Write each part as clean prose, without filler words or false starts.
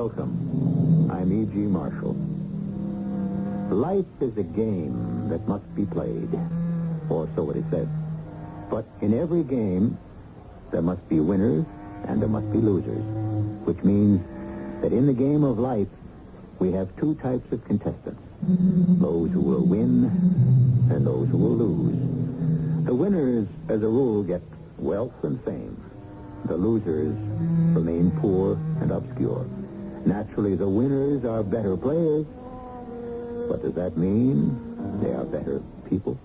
Welcome. I'm E.G. Marshall. Life is a game that must be played, or so it is said. But in every game, there must be winners and there must be losers, which means that in the game of life, we have two types of contestants, those who will win and those who will lose. The winners, as a rule, get wealth and fame. The losers remain poor and obscure. Naturally, the winners are better players, but does that mean they are better people?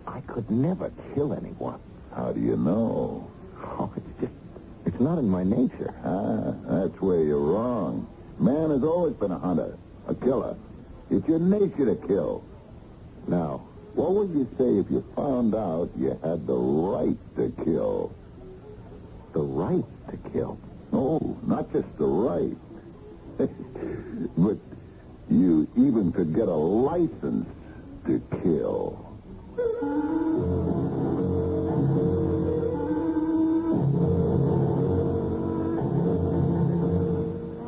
I could never kill anyone. How do you know? Oh, it's not in my nature. That's where you're wrong. Man has always been a hunter, a killer. It's your nature to kill. Now, what would you say if you found out you had the right to kill? The right to kill? No, not just the right. But you even could get a license to kill.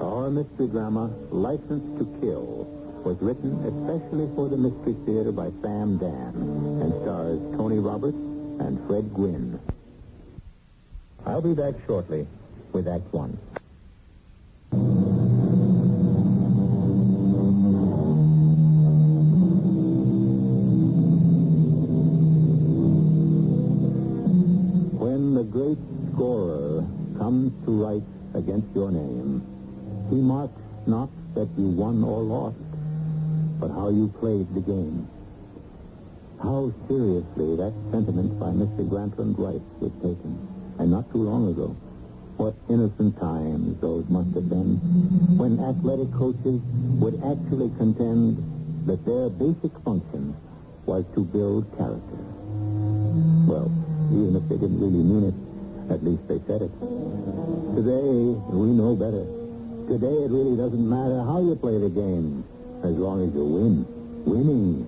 Our mystery drama, License to Kill, was written especially for the Mystery Theater by Sam Dan and stars Tony Roberts and Fred Gwynne. I'll be back shortly with Act One. When the great scorer comes to write against your name, he marks not that you won or lost, but how you played the game. How seriously that sentiment by Mr. Grantland Rice was taken, and not too long ago. What innocent times those must have been, when athletic coaches would actually contend that their basic function was to build character. Well, even if they didn't really mean it, at least they said it. Today, we know better. Today, it really doesn't matter how you play the game, as long as you win. Winning.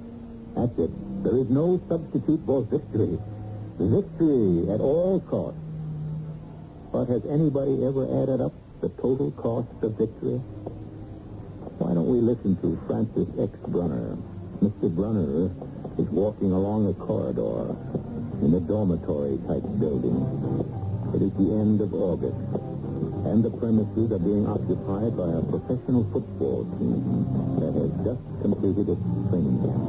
That's it. There is no substitute for victory. Victory at all costs. But has anybody ever added up the total cost of victory? Why don't we listen to Francis X. Brunner? Mr. Brunner is walking along a corridor in a dormitory-type building. It is the end of August, and the premises are being occupied by a professional football team that has just completed its training camp.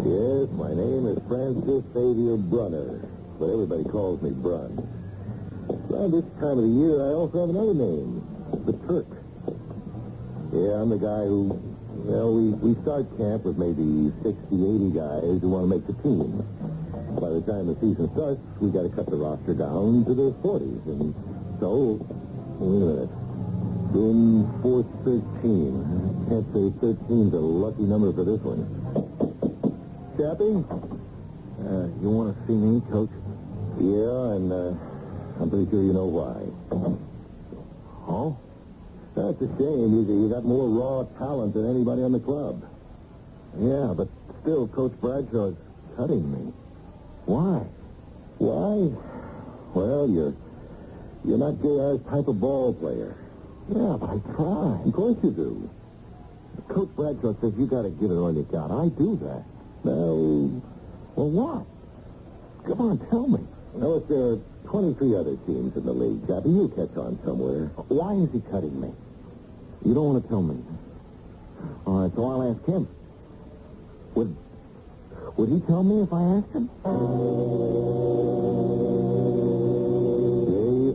Yes, my name is Francis Xavier Brunner, but everybody calls me Brun. Around this time of the year, I also have another name, the Turk. Yeah, I'm the guy who, we start camp with maybe 60, 80 guys who want to make the team. By the time the season starts, we got to cut the roster down to the 40s. And so, wait a minute. Room 413. Can't say 13's a lucky number for this one. Chappie? You want to see me, Coach? Yeah, and I'm pretty sure you know why. Oh? That's a shame. You got more raw talent than anybody on the club. Yeah, but still, Coach Bradshaw's cutting me. Why? Why? Well, you're not JR's type of ball player. Yeah, but I try. Of course you do. Coach Bradshaw says you got to give it all you got. I do that. Well, what? Come on, tell me. Well, if there are 23 other teams in the league, Chappie, you'll catch on somewhere. Why is he cutting me? You don't want to tell me. All right, so I'll ask him. Would he tell me if I asked him?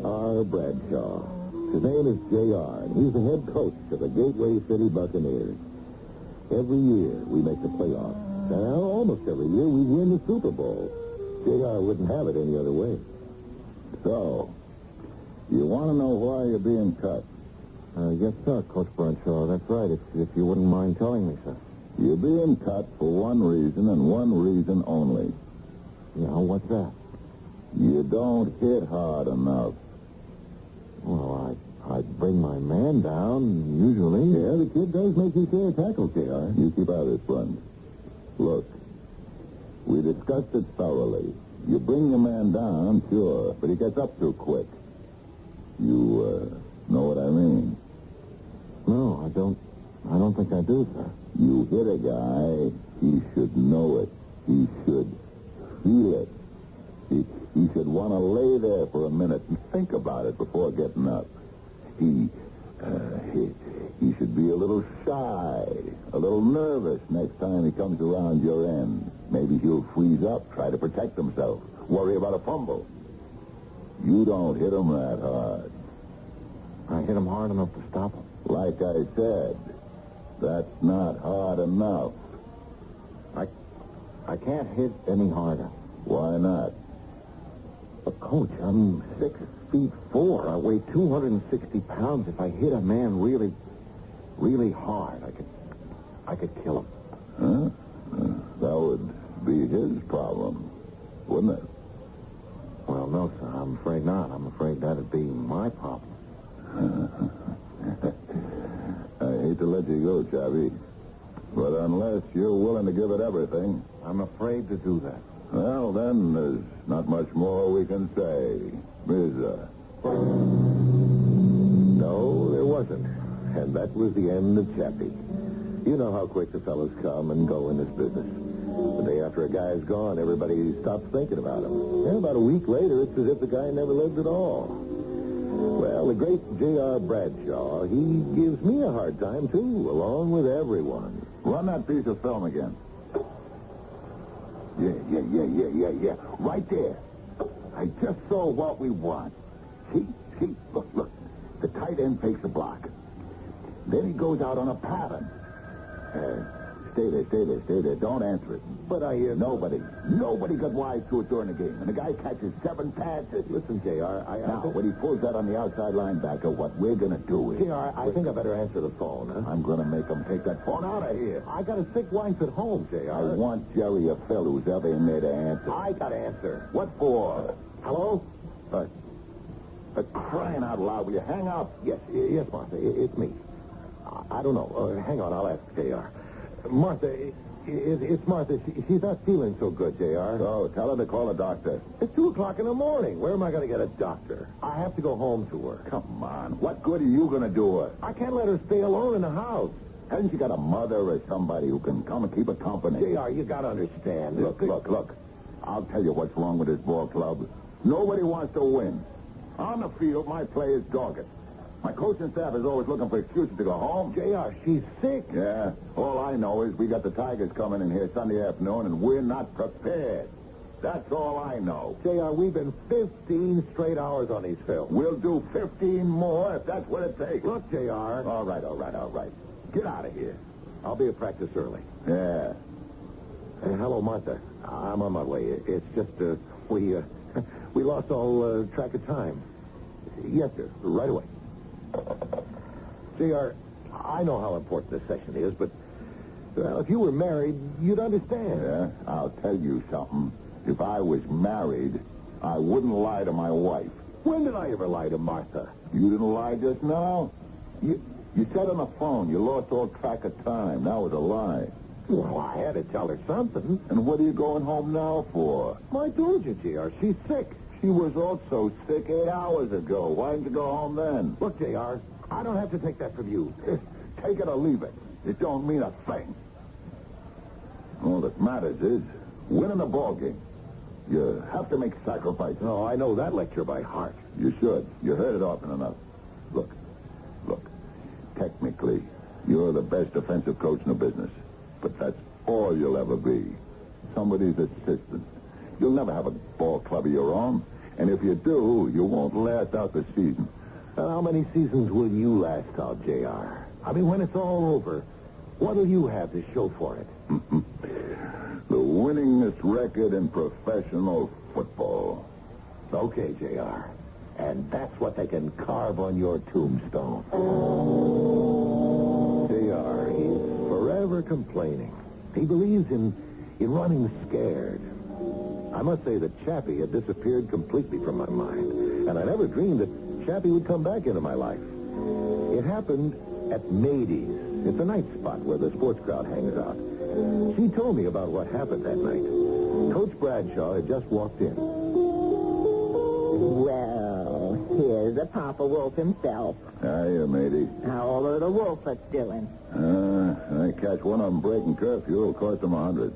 J.R. Bradshaw. His name is J.R., and he's the head coach of the Gateway City Buccaneers. Every year, we make the playoffs. And almost every year, we win the Super Bowl. J.R. wouldn't have it any other way. So, you want to know why you're being cut? Yes, sir, Coach Bradshaw. That's right, if you wouldn't mind telling me, sir. You're being cut for one reason and one reason only. Yeah, what's that? You don't hit hard enough. Well, I bring my man down, usually. Yeah, the kid does make his fair tackle, J.R. You keep out of this, Brun. Look, we discussed it thoroughly. You bring your man down, sure, but he gets up too quick. You know what I mean. No, I don't think I do, sir. You hit a guy, he should know it. He should feel it. He should want to lay there for a minute and think about it before getting up. He should be a little shy, a little nervous next time he comes around your end. Maybe he'll freeze up, try to protect himself, worry about a fumble. You don't hit him that hard. I hit him hard enough to stop him. Like I said, that's not hard enough. I can't hit any harder. Why not? But, Coach, I'm 6'4". I weigh 260 pounds. If I hit a man really, really hard, I could kill him. Huh? That would be his problem, wouldn't it? Well, no, sir. I'm afraid not. I'm afraid that'd be my problem. I hate to let you go, Chappie. But unless you're willing to give it everything... I'm afraid to do that. Well, then, there's not much more we can say, is there? No, there wasn't. And that was the end of Chappie. You know how quick the fellas come and go in this business. The day after a guy's gone, everybody stops thinking about him. And about a week later, it's as if the guy never lived at all. Well, the great J.R. Bradshaw, he gives me a hard time, too, along with everyone. Run that piece of film again. Yeah. Right there. I just saw what we want. See? Look. The tight end takes a block. Then he goes out on a pattern. Stay there. Don't answer it. But Nobody got wise to it during the game. And the guy catches 7 passes. Listen, J.R., Now, when he pulls that on the outside linebacker, what we're going to do is... J.R., I think I better answer the phone, huh? I'm going to make him take that phone out of here. I got a sick wife at home, J.R. I want Jerry or Phil, who's ever in there, to answer. I got to answer. What for? Hello? Crying out loud, will you hang up? Yes, Martha, it's me. I don't know. Hang on, I'll ask J.R. Martha, it's Martha. She's not feeling so good, J.R. So, tell her to call a doctor. It's 2 o'clock in the morning. Where am I going to get a doctor? I have to go home to her. Come on. What good are you going to do her? I can't let her stay alone in the house. Hasn't she got a mother or somebody who can come and keep her company? J.R., you got to understand. Look. I'll tell you what's wrong with this ball club. Nobody wants to win. On the field, my play is dogged. My coaching staff is always looking for excuses to go home. J.R., she's sick. Yeah. All I know is we got the Tigers coming in here Sunday afternoon, and we're not prepared. That's all I know. J.R., we've been 15 straight hours on these films. We'll do 15 more if that's what it takes. Look, J.R. All right. Get out of here. I'll be at practice early. Yeah. Hey, hello, Martha. I'm on my way. It's just, we lost all track of time. Yes, sir. Right away. J.R., I know how important this session is, but, well, if you were married, you'd understand. Yeah, I'll tell you something. If I was married, I wouldn't lie to my wife. When did I ever lie to Martha? You didn't lie just now? You said on the phone you lost all track of time. That was a lie. Well, I had to tell her something. And what are you going home now for? I told you, J.R., she's sick. She was also sick 8 hours ago. Why didn't you go home then? Look, J.R., I don't have to take that from you. Take it or leave it. It don't mean a thing. All that matters is winning the ball game. You have to make sacrifices. Oh, I know that lecture by heart. You should. You heard it often enough. Look. Technically, you're the best defensive coach in the business. But that's all you'll ever be. Somebody's assistant. You'll never have a ball club of your own. And if you do, you won't last out the season. How many seasons will you last out, J.R.? I mean, when it's all over, what'll you have to show for it? The winningest record in professional football. Okay, J.R. And that's what they can carve on your tombstone. J.R., he's forever complaining. He believes in running scared. I must say that Chappie had disappeared completely from my mind. And I never dreamed that Chappie would come back into my life. It happened at Mady's. It's a night spot where the sports crowd hangs out. She told me about what happened that night. Coach Bradshaw had just walked in. Well, here Here's the Papa Wolf himself. Hiya, matey. How old are the Wolflets doing? I catch one of them breaking curfew. It'll cost them $100.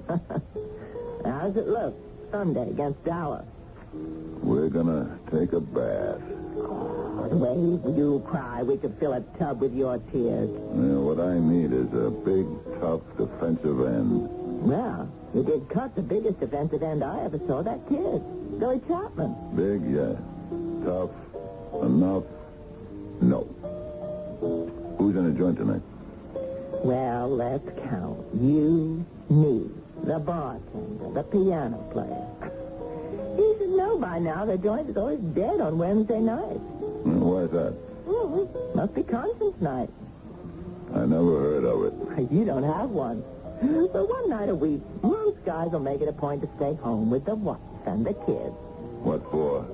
How's it look? Sunday against Dallas. We're gonna take a bath. Oh, the way you cry, we could fill a tub with your tears. What I need is a big, tough defensive end. Well, you did cut the biggest defensive end I ever saw, that kid, Billy Chapman. Big, yeah. Tough. Enough. No. Who's in the joint tonight? Well, let's count. You, me, the bartender, the piano player. You should know by now the joint is always dead on Wednesday night. Why's that? Must be conscience night. I never heard of it. You don't have one. But one night a week, most guys will make it a point to stay home with the wife and the kids. What for?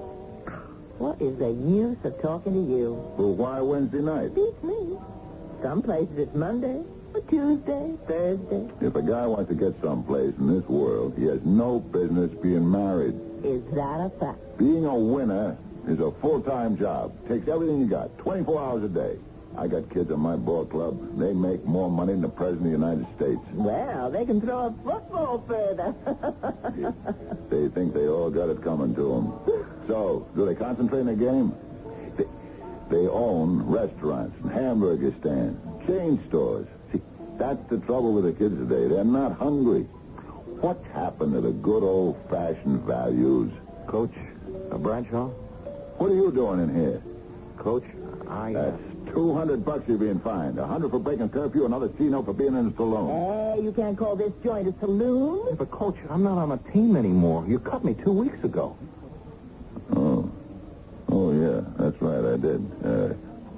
What is the use of talking to you? Well, why Wednesday night? Beats me. Some places it's Monday, or Tuesday, Thursday. If a guy wants to get someplace in this world, he has no business being married. Is that a fact? Being a winner is a full-time job. Takes everything you got, 24 hours a day. I got kids in my ball club. They make more money than the President of the United States. Well, they can throw a football further. They think they all got it coming to them. So, do they concentrate in the game? They own restaurants and hamburger stands, chain stores. See, that's the trouble with the kids today. They're not hungry. What's happened to the good old-fashioned values? Coach, Bradshaw? What are you doing in here? Coach, That's $200 you're being fined. $100 for breaking curfew, another C-note for being in a saloon. Hey, you can't call this joint a saloon. But, Coach, I'm not on a team anymore. You cut me 2 weeks ago. Oh, yeah, that's right, I did.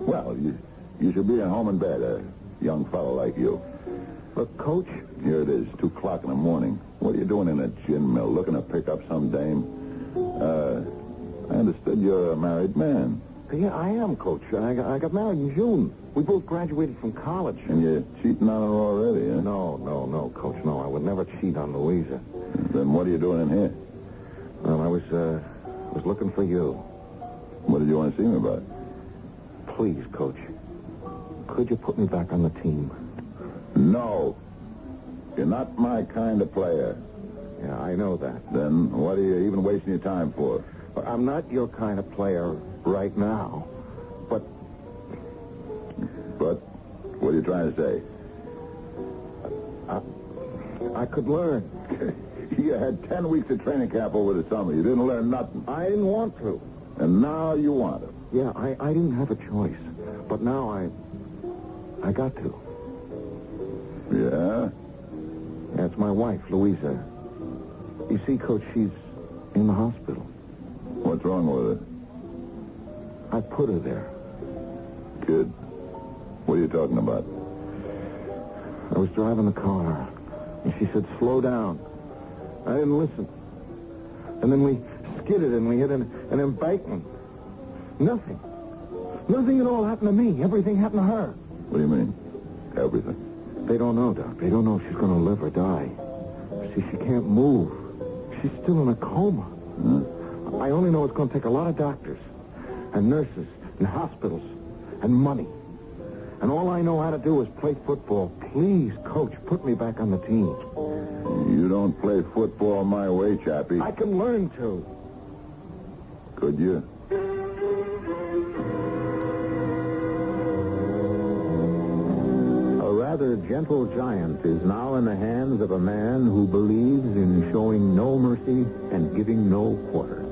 Well, you should be at home in bed, a young fellow like you. But, Coach... Here it is, 2 o'clock in the morning. What are you doing in a gin mill, looking to pick up some dame? I understood you're a married man. Yeah, I am, Coach. I got married in June. We both graduated from college. And you're cheating on her already, huh? No, Coach, no. I would never cheat on Louisa. Then what are you doing in here? Well, I was looking for you. What did you want to see me about? Please, Coach. Could you put me back on the team? No. You're not my kind of player. Yeah, I know that. Then what are you even wasting your time for? But I'm not your kind of player right now. But what are you trying to say? I could learn. You had 10 weeks of training camp over the summer. You didn't learn nothing. I didn't want to. And now you want to. Yeah, I didn't have a choice. But now I got to. Yeah? That's my wife, Louisa. You see, Coach, she's in the hospital. What's wrong with her? I put her there. Kid, what are you talking about? I was driving the car, and she said, slow down. I didn't listen. And then we skidded, and we hit an embankment. Nothing. Nothing at all happened to me. Everything happened to her. What do you mean, everything? They don't know, Doc. They don't know if she's going to live or die. See, she can't move. She's still in a coma. Huh? I only know it's going to take a lot of doctors and nurses and hospitals and money. And all I know how to do is play football. Please, Coach, put me back on the team. You don't play football my way, Chappie. I can learn to. Could you? A rather gentle giant is now in the hands of a man who believes in showing no mercy and giving no quarter.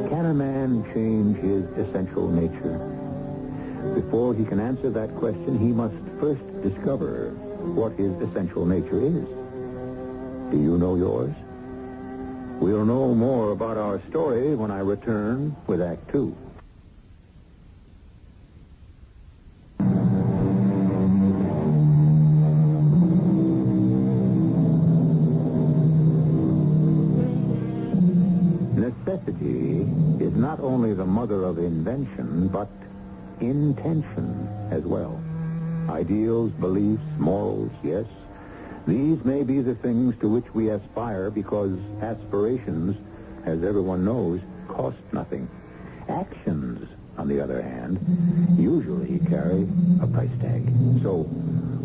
Can a man change his essential nature? Before he can answer that question, he must first discover what his essential nature is. Do you know yours? We'll know more about our story when I return with Act 2. Necessity is not only the mother of invention, but intention as well. Ideals, beliefs, morals, yes. These may be the things to which we aspire because aspirations, as everyone knows, cost nothing. Actions the other hand, usually carry a price tag. So,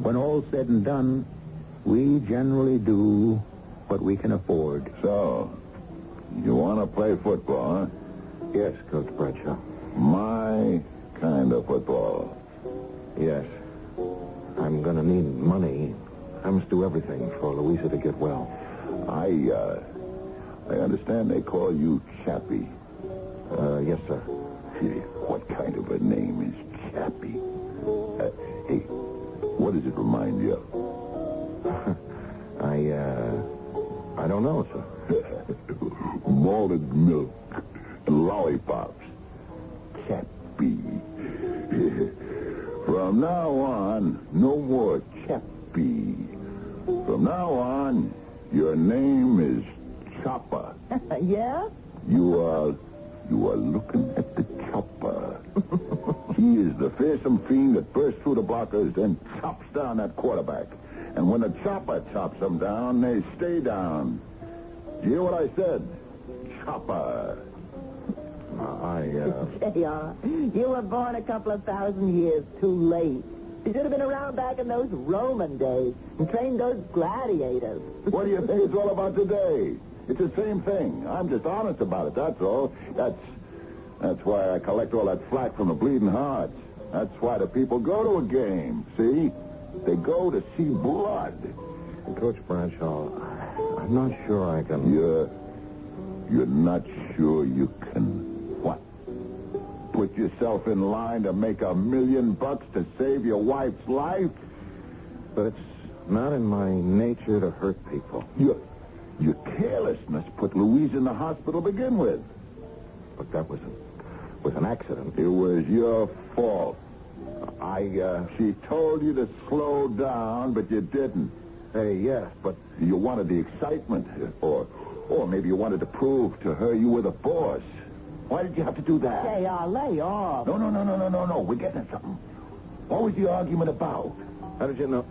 when all's said and done, we generally do what we can afford. So, you want to play football, huh? Yes, Coach Bradshaw. My kind of football. Yes. I'm going to need money. I must do everything for Louisa to get well. I understand they call you Chappie. Yes, sir. What kind of a name is Chappie? Hey, what does it remind you of? I don't know, sir. Malted milk and lollipops. Chappie. From now on, no more Chappie. From now on, your name is Chopper. Yeah? You are looking at the Chopper. He is the fearsome fiend that bursts through the blockers and chops down that quarterback. And when the Chopper chops them down, they stay down. You hear what I said? Chopper. J.R., you were born a couple of thousand years too late. You should have been around back in those Roman days and trained those gladiators. What do you think it's all about today? It's the same thing. I'm just honest about it, that's all. That's why I collect all that flack from the bleeding hearts. That's why the people go to a game, see? They go to see blood. Coach Bradshaw, I'm not sure I can... You're not sure you can what? Put yourself in line to make $1 million to save your wife's life? But it's not in my nature to hurt people. Your carelessness put Louise in the hospital to begin with. But that was an accident. It was your fault. She told you to slow down, but you didn't. Hey, yes, but... You wanted the excitement, or maybe you wanted to prove to her you were the boss. Why did you have to do that? J.R., lay off. No. We're getting at something. What was the argument about? How did you know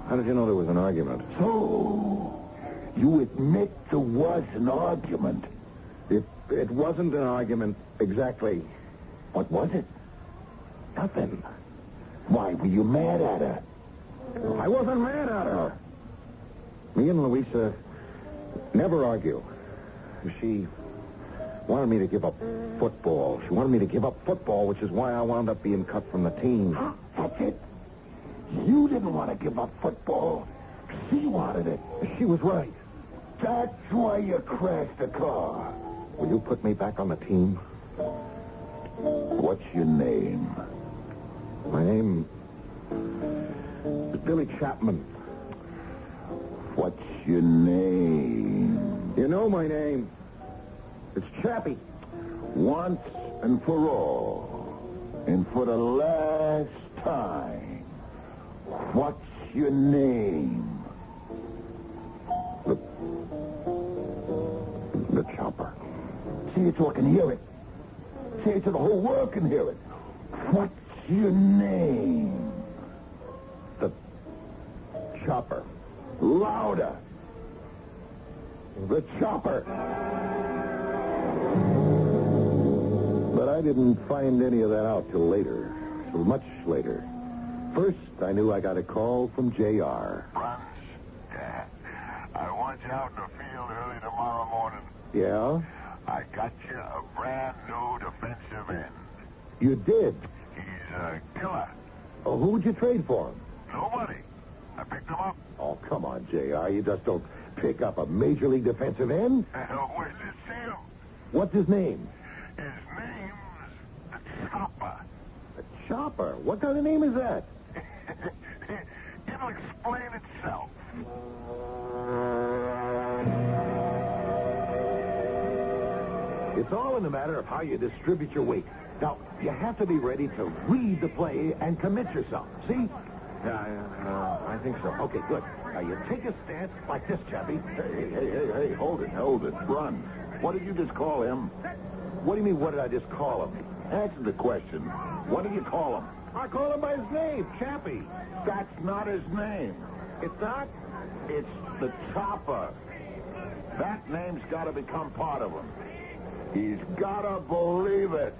there was an argument? So, you admit there was an argument. It wasn't an argument exactly. What was it? Nothing. Why, were you mad at her? I wasn't mad at her. Me and Louisa never argue. She wanted me to give up football. She wanted me to give up football, which is why I wound up being cut from the team. That's it. You didn't want to give up football. She wanted it. She was right. That's why you crashed the car. Will you put me back on the team? What's your name? My name is Billy Chapman. What's your name? You know my name. It's Chappie. Once and for all, and for the last time, what's your name? The Chopper. Say it so I can hear it. Say it so the whole world can hear it. What's your name? The Chopper. Louder. The Chopper. But I didn't find any of that out till later. Till much later. First, I knew I got a call from J.R. Runs. Yeah. I want you out in the field early tomorrow morning. Yeah? I got you a brand new defensive end. You did? He's a killer. Oh, who would you trade for him? Nobody. I picked him up. Oh, come on, J.R. You just don't pick up a major league defensive end. Where'd you see him? What's his name? His name's the Chopper. The Chopper? What kind of name is that? It'll explain itself. It's all in the matter of how you distribute your weight. Now, you have to be ready to read the play and commit yourself. See? I think so. Okay, good. Now, you take a stance like this, Chappie. Hey, hold it. Run. What did you just call him? What do you mean, what did I just call him? Answer the question. What do you call him? I call him by his name, Chappie. That's not his name. It's not? It's the Chopper. That name's got to become part of him. He's got to believe it.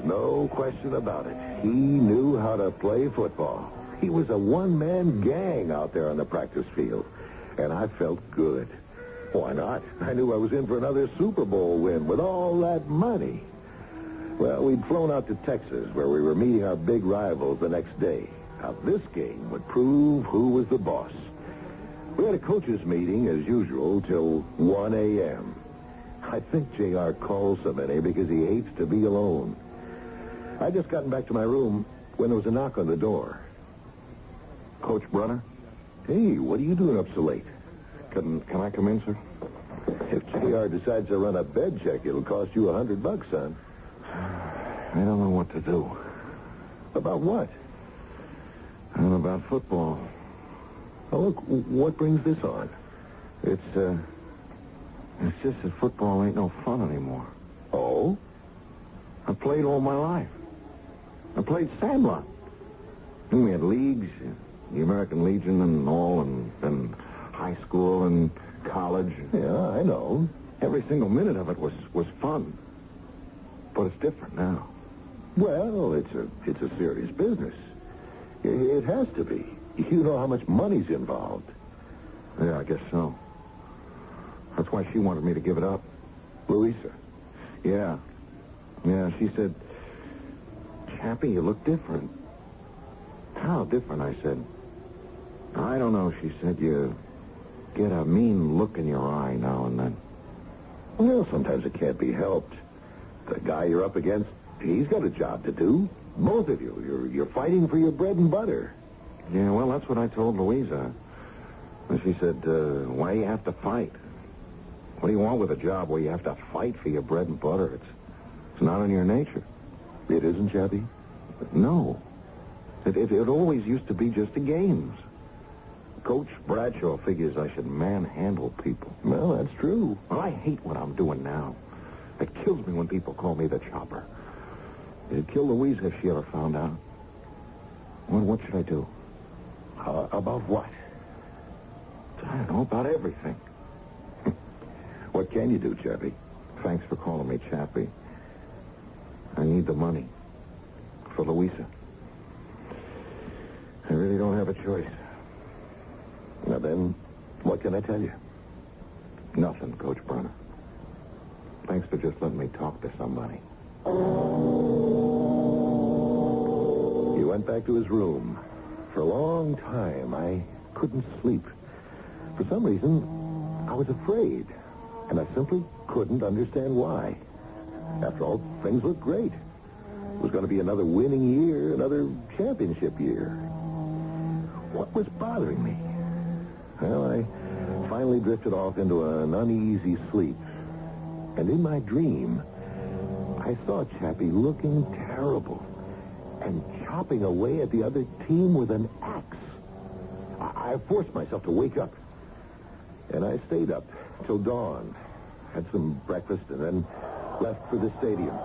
No question about it. He knew how to play football. He was a one-man gang out there on the practice field. And I felt good. Why not? I knew I was in for another Super Bowl win with all that money. Well, we'd flown out to Texas, where we were meeting our big rivals the next day. Now, this game would prove who was the boss. We had a coaches' meeting, as usual, till 1 a.m. I think J.R. calls so many because he hates to be alone. I'd just gotten back to my room when there was a knock on the door. Coach Brunner? Hey, what are you doing up so late? Can I come in, sir? If J.R. decides to run a bed check, it'll cost you $100, son. I don't know what to do. About what? About football. Oh, look, what brings this on? It's just that football ain't no fun anymore. Oh? I played all my life. I played Sandlot. And we had leagues, the American Legion and all, and high school and college. Yeah, I know. Every single minute of it was fun. But it's different now. Well, it's a serious business. It has to be. You know how much money's involved. Yeah, I guess so. That's why she wanted me to give it up. Louisa? Yeah. Yeah, she said, Chappie, you look different. How different, I said. I don't know, she said. You get a mean look in your eye now and then. Well, sometimes it can't be helped. The guy you're up against, he's got a job to do. Both of you. You're fighting for your bread and butter. Yeah, well, that's what I told Louisa. And she said, why do you have to fight? What do you want with a job where you have to fight for your bread and butter? It's not in your nature. It isn't, Chappie? No. It always used to be just the games. Coach Bradshaw figures I should manhandle people. Well, that's true. Well, I hate what I'm doing now. It kills me when people call me the chopper. It'd kill Louisa if she ever found out. What should I do? About what? I don't know, about everything. What can you do, Chappie? Thanks for calling me Chappie. I need the money. For Louisa. I really don't have a choice. Now then, what can I tell you? Nothing, Coach Brunner. Thanks for just letting me talk to somebody. He went back to his room. For a long time, I couldn't sleep. For some reason, I was afraid. And I simply couldn't understand why. After all, things looked great. It was going to be another winning year, another championship year. What was bothering me? Well, I finally drifted off into an uneasy sleep. And in my dream, I saw Chappie looking terrible and chopping away at the other team with an axe. I forced myself to wake up. And I stayed up till dawn, had some breakfast, and then left for the stadium.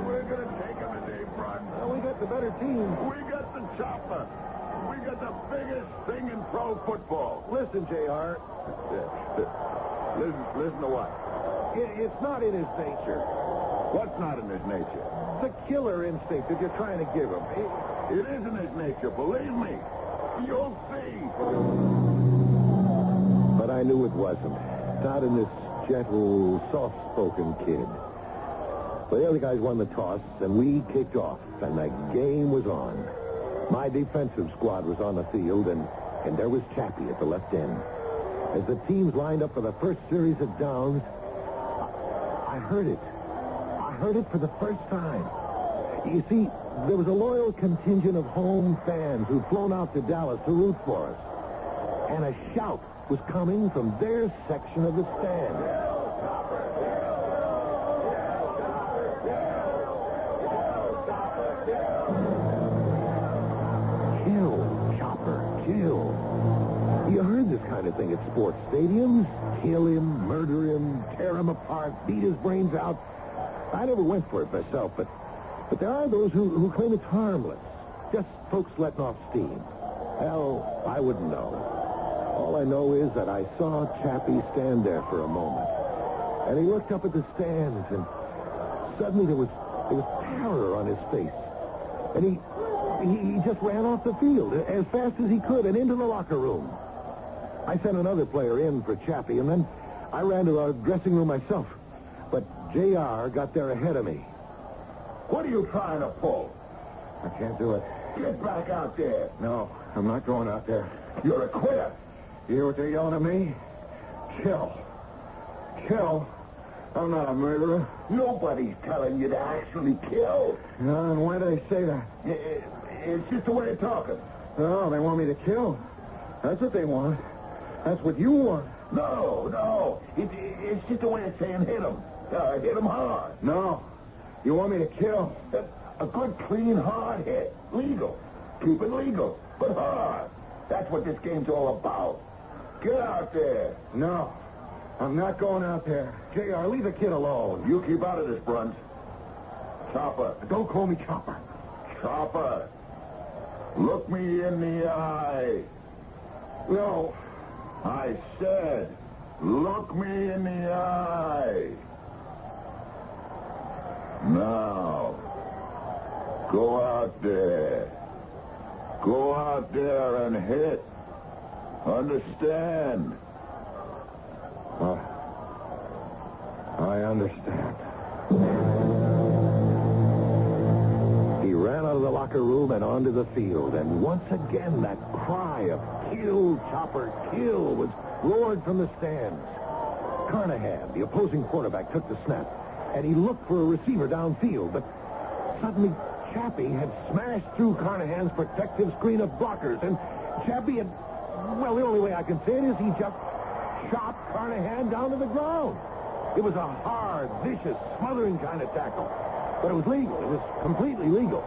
We're going to take him today, Bron. Well, we got the better team. We got the chopper. We got the biggest thing in pro football. Listen, J.R. Listen to what? It's not in his nature. What's not in his nature? The killer instinct that you're trying to give him. It isn't his nature, believe me. You'll see. But I knew it wasn't. Not in this gentle, soft-spoken kid. Well, the other guys won the toss, and we kicked off, and the game was on. My defensive squad was on the field, and there was Chappie at the left end. As the teams lined up for the first series of downs, I heard it. I heard it for the first time. You see, there was a loyal contingent of home fans who'd flown out to Dallas to root for us. And a shout was coming from their section of the stand. Kill, Chopper, kill. You heard this kind of thing at sports stadiums. Kill him, murder him, tear him apart, beat his brains out. I never went for it myself, but there are those who claim it's harmless. Just folks letting off steam. Hell, I wouldn't know. All I know is that I saw Chappie stand there for a moment. And he looked up at the stands, and suddenly there was terror on his face. And he just ran off the field as fast as he could and into the locker room. I sent another player in for Chappie, and then I ran to our dressing room myself. But J.R. got there ahead of me. What are you trying to pull? I can't do it. Get back out there. No, I'm not going out there. You're a quitter. You hear what they're yelling at me? Kill. Kill. I'm not a murderer. Nobody's telling you to actually kill. No, and why do they say that? It's just a way of talking. No, they want me to kill. That's what they want. That's what you want. No. It's just a way of saying hit him. Hit him hard. No. You want me to kill. A good, clean, hard hit. Legal. Keep it legal, but hard. That's what this game's all about. Get out there. No. I'm not going out there. J.R., leave the kid alone. You keep out of this, Brunt. Chopper. Don't call me Chopper. Chopper. Look me in the eye. No. I said, look me in the eye. Now, go out there. Go out there and hit. Understand? I understand. He ran out of the locker room and onto the field, and once again that cry of kill, Chopper, kill was roared from the stands. Carnahan, the opposing quarterback, took the snap, and he looked for a receiver downfield, but suddenly Chappie had smashed through Carnahan's protective screen of blockers, and Chappie had, well, the only way I can say it is he just shot Carnahan down to the ground. It was a hard, vicious, smothering kind of tackle, but it was legal. It was completely legal.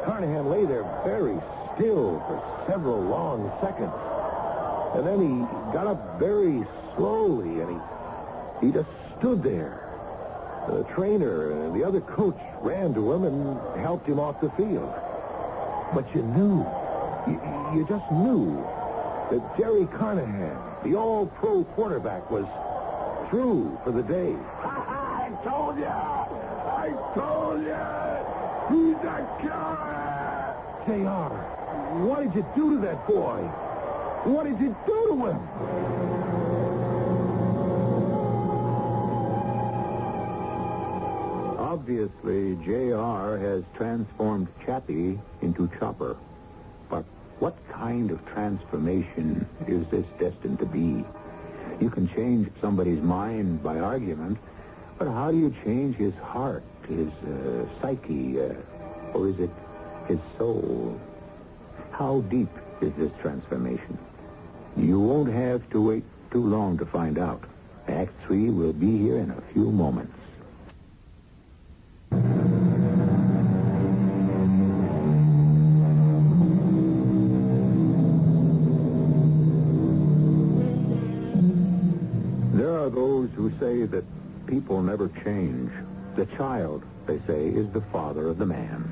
Carnahan lay there very still for several long seconds, and then he got up very slowly, and he just stood there. The trainer and the other coach ran to him and helped him off the field. But you knew, you just knew that Jerry Carnahan, the all-pro quarterback, was through for the day. I told you! He's a killer! J.R., what did you do to that boy? What did you do to him? Obviously, J.R. has transformed Chappie into Chopper. But what kind of transformation is this destined to be? You can change somebody's mind by argument, but how do you change his heart, his psyche, or is it his soul? How deep is this transformation? You won't have to wait too long to find out. Act 3 will be here in a few moments. There are those who say that people never change. The child, they say, is the father of the man.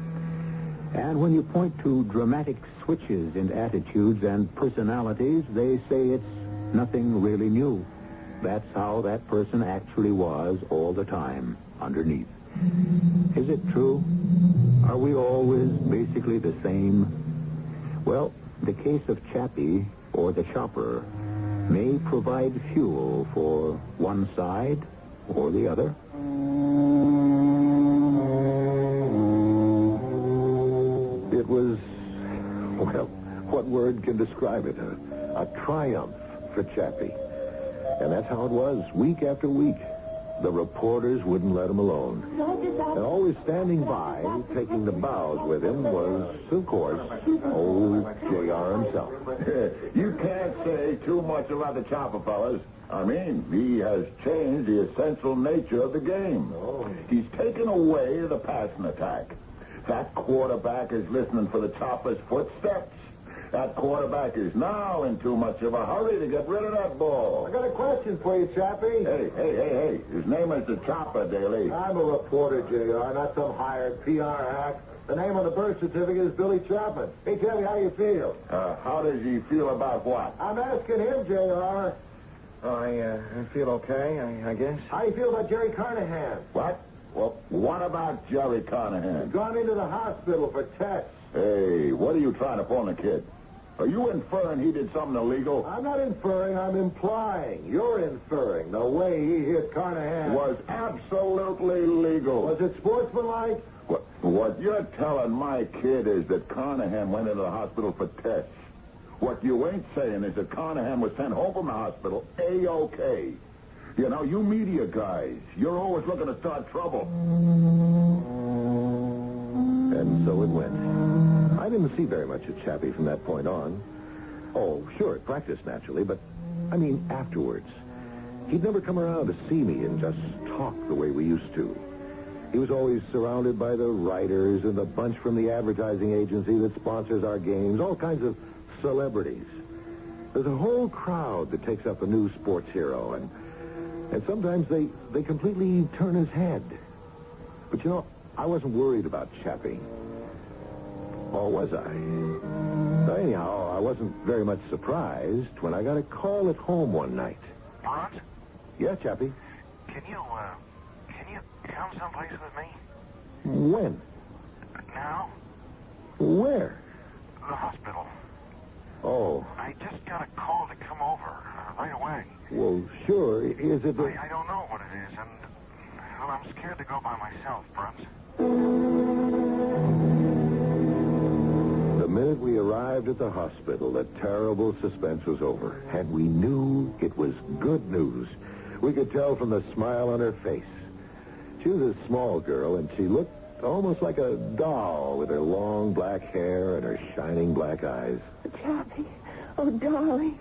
And when you point to dramatic switches in attitudes and personalities, they say it's nothing really new. That's how that person actually was all the time, underneath. Is it true? Are we always basically the same? Well, the case of Chappie, or the Chopper, may provide fuel for one side or the other. It was, well, what word can describe it? A triumph for Chappie. And that's how it was, week after week. The reporters wouldn't let him alone. And always standing by, taking the bows with him, was, of course, old J.R. himself. You can't say too much about the Chopper, fellas. I mean, he has changed the essential nature of the game. He's taken away the passing attack. That quarterback is listening for the Chopper's footsteps. That quarterback is now in too much of a hurry to get rid of that ball. I got a question for you, Chappie. Hey. His name is the Chopper, Daly. I'm a reporter, J.R., not some hired PR hack. The name on the birth certificate is Billy Chapman. Hey, tell me how you feel. How does he feel about what? I'm asking him, J.R. I feel okay, I guess. How do you feel about Jerry Carnahan? What? Well, what about Jerry Carnahan? He's gone into the hospital for tests. Hey, what are you trying to pull on the kid? Are you inferring he did something illegal? I'm not inferring, I'm implying. You're inferring the way he hit Carnahan. Was absolutely legal. Was it sportsmanlike? What you're telling my kid is that Carnahan went into the hospital for tests. What you ain't saying is that Carnahan was sent home from the hospital A-OK. You know, you media guys, you're always looking to start trouble. And so it went. I didn't see very much of Chappie from that point on. Oh, sure, at practice, naturally, but, I mean, afterwards. He'd never come around to see me and just talk the way we used to. He was always surrounded by the writers and the bunch from the advertising agency that sponsors our games, all kinds of celebrities. There's a whole crowd that takes up a new sports hero, and sometimes they completely turn his head. But, you know, I wasn't worried about Chappie. Or was I? So anyhow, I wasn't very much surprised when I got a call at home one night. What? Yeah, Chappie. Can you come someplace with me? When? Now? Where? The hospital. Oh, I just got a call to come over right away. well, sure. Is it the... I don't know what it is, and well, I'm scared to go by myself, Bruns. The minute we arrived at the hospital, the terrible suspense was over, and we knew it was good news. We could tell from the smile on her face. She was a small girl, and she looked almost like a doll with her long black hair and her shining black eyes. Chappie, oh, darling,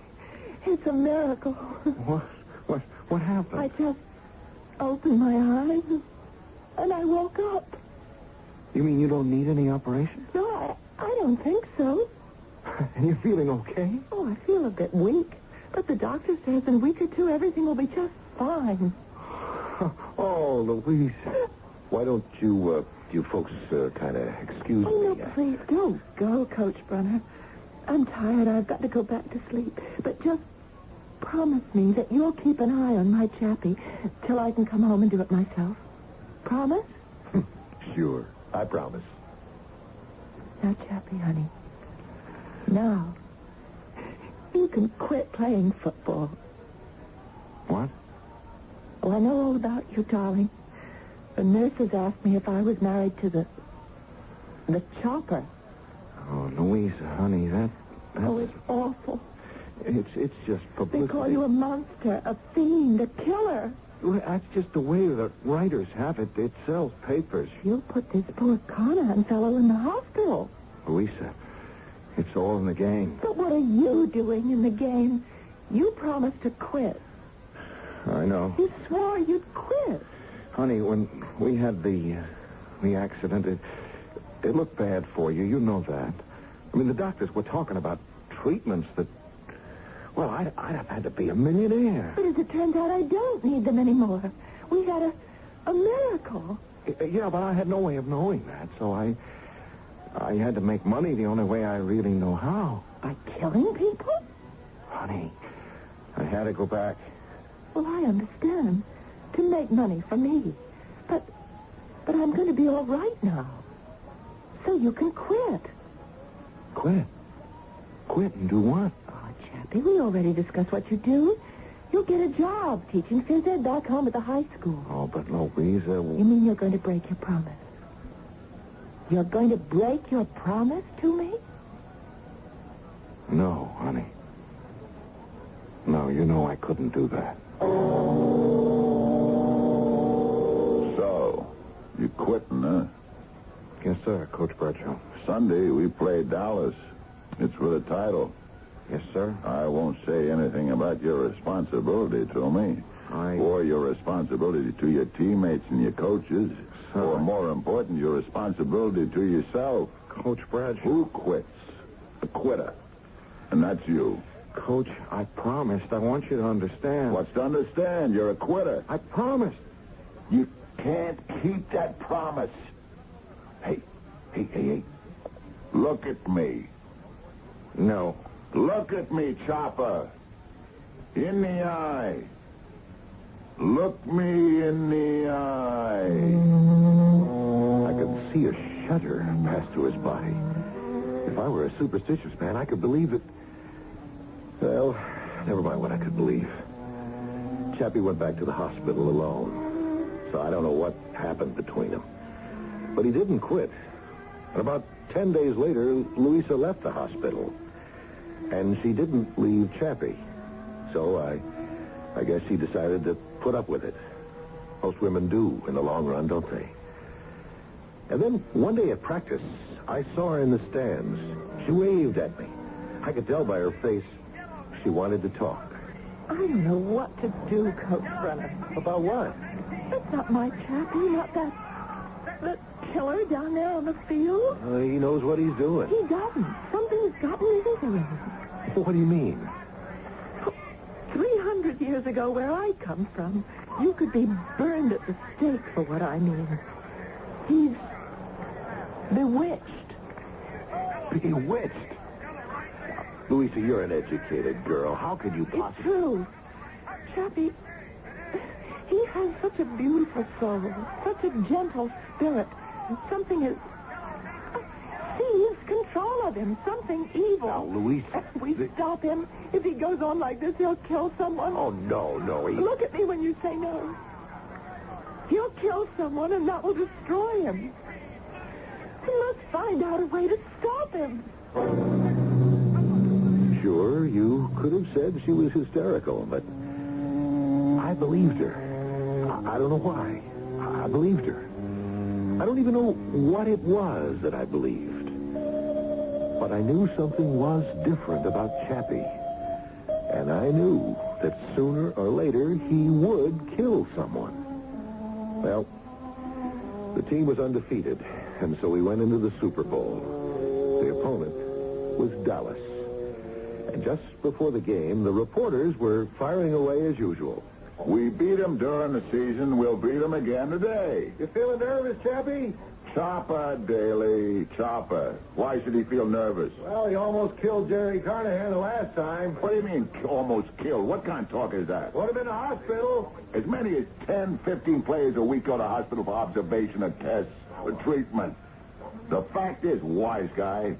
it's a miracle. What happened? I just opened my eyes, and I woke up. You mean you don't need any operation? No, I don't think so. And you're feeling okay? Oh, I feel a bit weak. But the doctor says in a week or two everything will be just fine. Oh, Louise. Why don't you folks kind of excuse Oh, no, me? please, don't go, Coach Brunner. I'm tired. I've got to go back to sleep. But just promise me that you'll keep an eye on my Chappie till I can come home and do it myself. Promise? Sure, I promise. Now, Chappie, honey. Now, you can quit playing football. What? Oh, I know all about you, darling. The nurses asked me if I was married to the chopper. Oh, Louise, honey, that's... Oh, it's awful. It's just publicity. They call you a monster, a fiend, a killer. Well, that's just the way the writers have it. It sells papers. You put this poor Carnahan fellow in the hospital. Louisa, it's all in the game. But what are you doing in the game? You promised to quit. I know. You swore you'd quit. Honey, when we had the accident, it looked bad for you. You know that. I mean, the doctors were talking about treatments that... Well, I'd have had to be a millionaire. But as it turns out, I don't need them anymore. We had a miracle. Yeah, but I had no way of knowing that, so I had to make money the only way I really know how. By killing people? Honey, I had to go back. Well, I understand. To make money for me. But I'm going to be all right now. So you can quit. Quit? Quit and do what? Oh, Chappie, we already discussed what you do. You'll get a job teaching phys ed back home at the high school. Oh, but Louisa... You mean you're going to break your promise? You're going to break your promise to me? No, honey. No, you know I couldn't do that. So, you quitting, huh? Yes, sir, Coach Bradshaw. Sunday, we play Dallas. It's for the title. Yes, sir. I won't say anything about your responsibility to me. Or your responsibility to your teammates and your coaches. Sir. Or, more important, your responsibility to yourself. Coach Bradshaw. Who quits? A quitter. And that's you. Coach, I promised. I want you to understand. What's to understand? You're a quitter. I promised. You can't keep that promise. Hey. Look at me. No. Look at me, Chopper. In the eye. Look me in the eye. I could see a shudder pass through his body. If I were a superstitious man, I could believe it. Well, never mind what I could believe. Chappie went back to the hospital alone. So I don't know what happened between them. But he didn't quit. And about 10 days later, Louisa left the hospital. And she didn't leave Chappie. So I guess she decided to put up with it. Most women do in the long run, don't they? And then one day at practice, I saw her in the stands. She waved at me. I could tell by her face she wanted to talk. I don't know what to do, Coach Brunner. About what? That's not my Chappie, not that killer down there on the field. He knows what he's doing. He doesn't. Something's gotten into him. What do you mean? 300 years ago, where I come from, you could be burned at the stake for what I mean. He's bewitched. Bewitched? Louisa, you're an educated girl. How could you possibly... It's true. Chappie, he has such a beautiful soul, such a gentle spirit. Something has seized control of him, something evil. Now, Louisa... If we stop him, if he goes on like this, he'll kill someone. Oh, no, he... Look at me when you say no. He'll kill someone, and that will destroy him. We must find out a way to stop him. Sure, you could have said she was hysterical, but I believed her. I don't know why. I believed her. I don't even know what it was that I believed. But I knew something was different about Chappie. And I knew that sooner or later he would kill someone. Well, the team was undefeated, and so we went into the Super Bowl. The opponent was Dallas. And just before the game, the reporters were firing away as usual. We beat them during the season. We'll beat them again today. You feeling nervous, Chappie? Chopper, Daly, chopper. Why should he feel nervous? Well, he almost killed Jerry Carnahan the last time. What do you mean, almost killed? What kind of talk is that? Would have been in the hospital. As many as 10, 15 players a week go to hospital for observation or tests or treatment. The fact is, wise guy,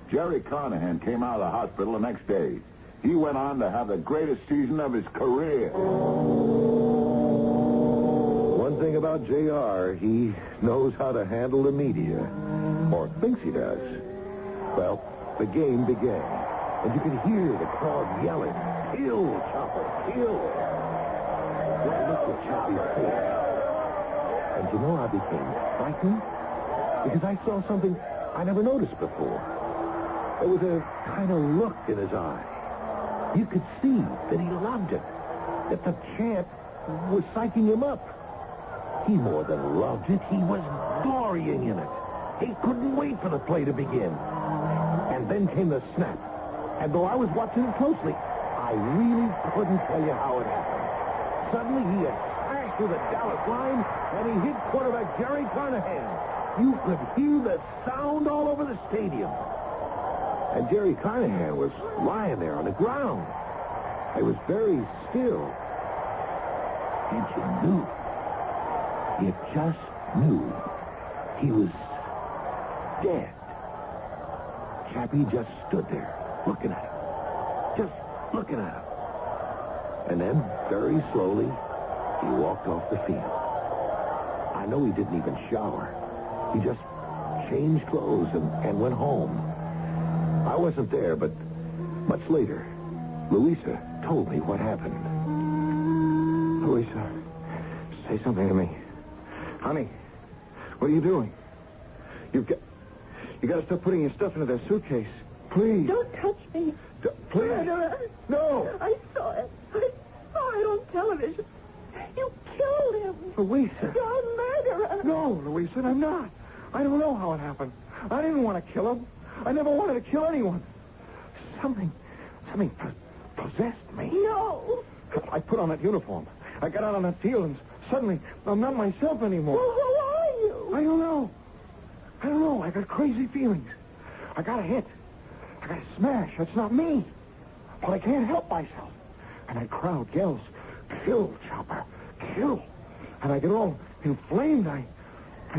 Jerry Carnahan came out of the hospital the next day. He went on to have the greatest season of his career. One thing about JR, he knows how to handle the media. Or thinks he does. Well, the game began. And you could hear the crowd yelling, "Kill, Chopper, kill!" Then I looked at Chappie's face. And you know, I became frightened. Because I saw something I never noticed before. There was a kind of look in his eye. You could see that he loved it. That the chant was psyching him up. He more than loved it. He was glorying in it. He couldn't wait for the play to begin. And then came the snap. And though I was watching it closely, I really couldn't tell you how it happened. Suddenly, he had smashed through the Dallas line, and he hit quarterback Jerry Carnahan. You could hear the sound all over the stadium. And Jerry Carnahan was lying there on the ground. It was very still. And you knew. You just knew. He was dead. Chappie just stood there, looking at him. Just looking at him. And then, very slowly, he walked off the field. I know he didn't even shower. He just changed clothes and went home. I wasn't there, but much later, Louisa told me what happened. Louisa, say something to me. Honey, what are you doing? You got to stop putting your stuff into that suitcase. Please. Don't touch me. Please. Murderer. No. I saw it. I saw it on television. You killed him. Louisa. You're a murderer. No, Louisa, I'm not. I don't know how it happened. I didn't want to kill him. I never wanted to kill anyone. Something possessed me. No. I put on that uniform. I got out on that field, and suddenly I'm not myself anymore. Well, who are you? I don't know. I got crazy feelings. I got a hit. I got a smash. That's not me. But I can't help myself. and that crowd yells, "Kill, Chopper, kill!" And I get all inflamed. I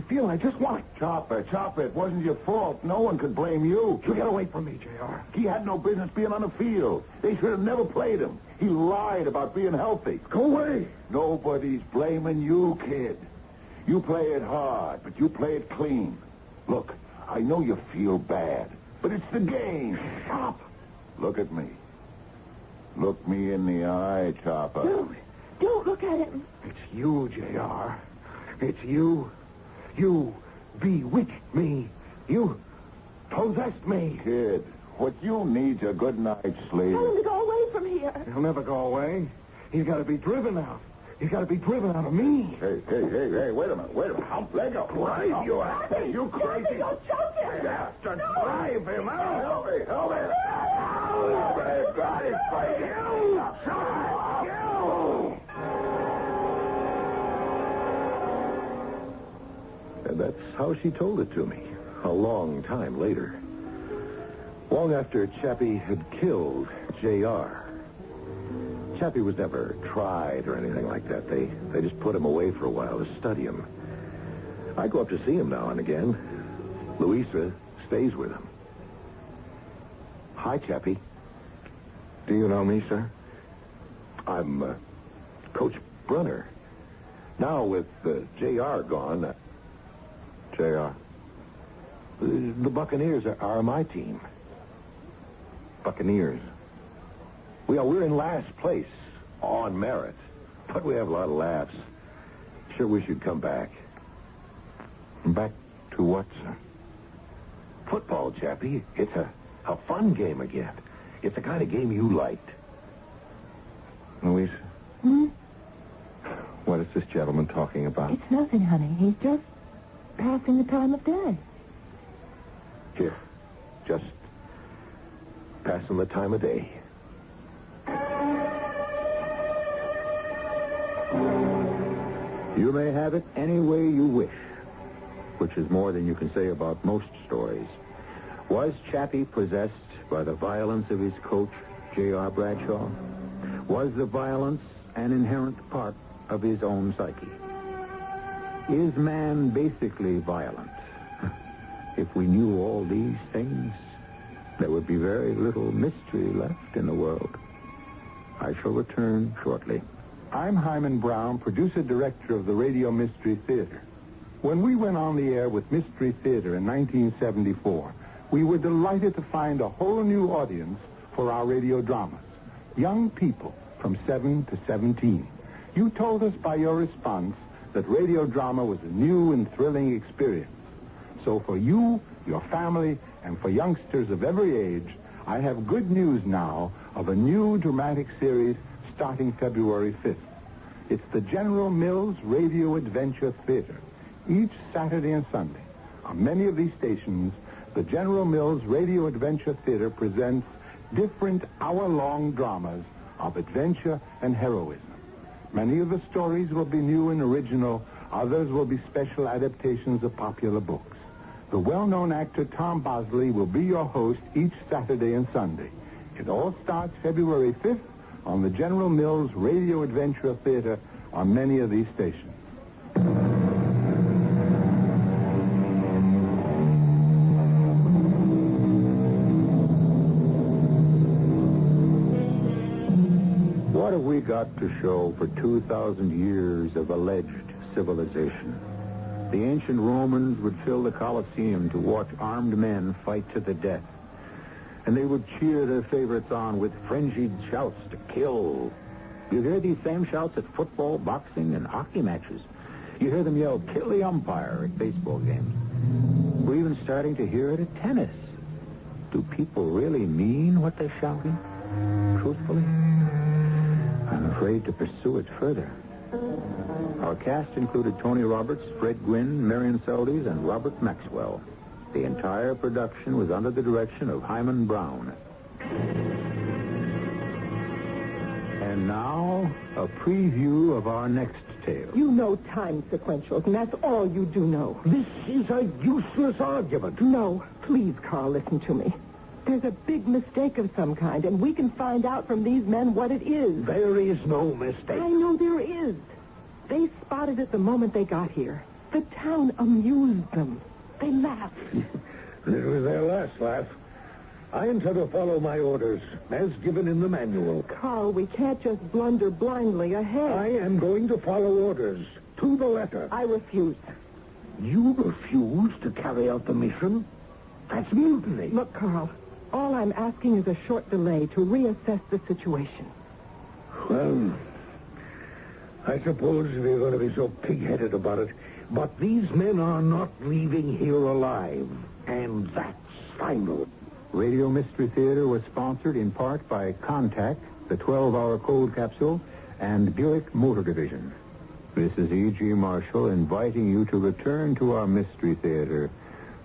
feel I just want to... Chopper, it wasn't your fault. No one could blame you. You get away from me, J.R. He had no business being on the field. They should have never played him. He lied about being healthy. Go away. Nobody's blaming you, kid. You play it hard, but you play it clean. Look, I know you feel bad, but it's the game. Stop. Look at me. Look me in the eye, Chopper. Don't look at him. It's you, J.R. It's you. You bewitched me. You possessed me. Kid, what you need's a good night's sleep. Tell him to go away from here. He'll never go away. He's got to be driven out. He's got to be driven out of me. Hey, wait a minute. Let go. Drive you out. Hey, you crazy. Don't choke him. Yeah, to drive him out. Help me. Help me. God, it's for you. And that's how she told it to me, a long time later. Long after Chappie had killed J.R. Chappie was never tried or anything like that. They just put him away for a while to study him. I go up to see him now and again. Louisa stays with him. Hi, Chappie. Do you know me, sir? I'm Coach Brunner. Now with J.R. gone... J.R. The Buccaneers are my team. Buccaneers. We're in last place on merit, but we have a lot of laughs. Sure wish you'd come back. Back to what, sir? Football, Chappie. It's a fun game again. It's the kind of game you liked. Louise? Hmm? What is this gentleman talking about? It's nothing, honey. He's just passing the time of day. Here, just passing the time of day. You may have it any way you wish, which is more than you can say about most stories. Was Chappie possessed by the violence of his coach, J.R. Bradshaw? Was the violence an inherent part of his own psyche? Is man basically violent? If we knew all these things, there would be very little mystery left in the world. I shall return shortly. I'm Hyman Brown, producer-director of the Radio Mystery Theater. When we went on the air with Mystery Theater in 1974, we were delighted to find a whole new audience for our radio dramas. Young people from 7 to 17. You told us by your response that radio drama was a new and thrilling experience. So for you, your family, and for youngsters of every age, I have good news now of a new dramatic series starting February 5th. It's the General Mills Radio Adventure Theater. Each Saturday and Sunday, on many of these stations, the General Mills Radio Adventure Theater presents different hour-long dramas of adventure and heroism. Many of the stories will be new and original. Others will be special adaptations of popular books. The well-known actor Tom Bosley will be your host each Saturday and Sunday. It all starts February 5th on the General Mills Radio Adventure Theater on many of these stations. What have we got to show for 2,000 years of alleged civilization? The ancient Romans would fill the Colosseum to watch armed men fight to the death. And they would cheer their favorites on with frenzied shouts to kill. You hear these same shouts at football, boxing, and hockey matches. You hear them yell, "Kill the umpire," at baseball games. We're even starting to hear it at tennis. Do people really mean what they're shouting? Truthfully? I'm afraid to pursue it further. Our cast included Tony Roberts, Fred Gwynn, Marion Seldes, and Robert Maxwell. The entire production was under the direction of Hyman Brown. And now, a preview of our next tale. You know time sequentials, and that's all you do know. This is a useless argument. No, please, Carl, listen to me. There's a big mistake of some kind, and we can find out from these men what it is. There is no mistake. I know there is. They spotted it the moment they got here. The town amused them. They laughed. This was their last laugh. I intend to follow my orders, as given in the manual. Carl, we can't just blunder blindly ahead. I am going to follow orders, to the letter. I refuse. You refuse to carry out the mission? That's mutiny. Look, Carl, all I'm asking is a short delay to reassess the situation. Well, I suppose if you're going to be so pig-headed about it, but these men are not leaving here alive, and that's final. Radio Mystery Theater was sponsored in part by Contact, the 12-hour cold capsule, and Buick Motor Division. This is E.G. Marshall inviting you to return to our Mystery Theater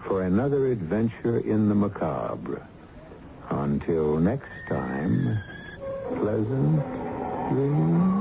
for another adventure in the macabre. Until next time, pleasant dreams.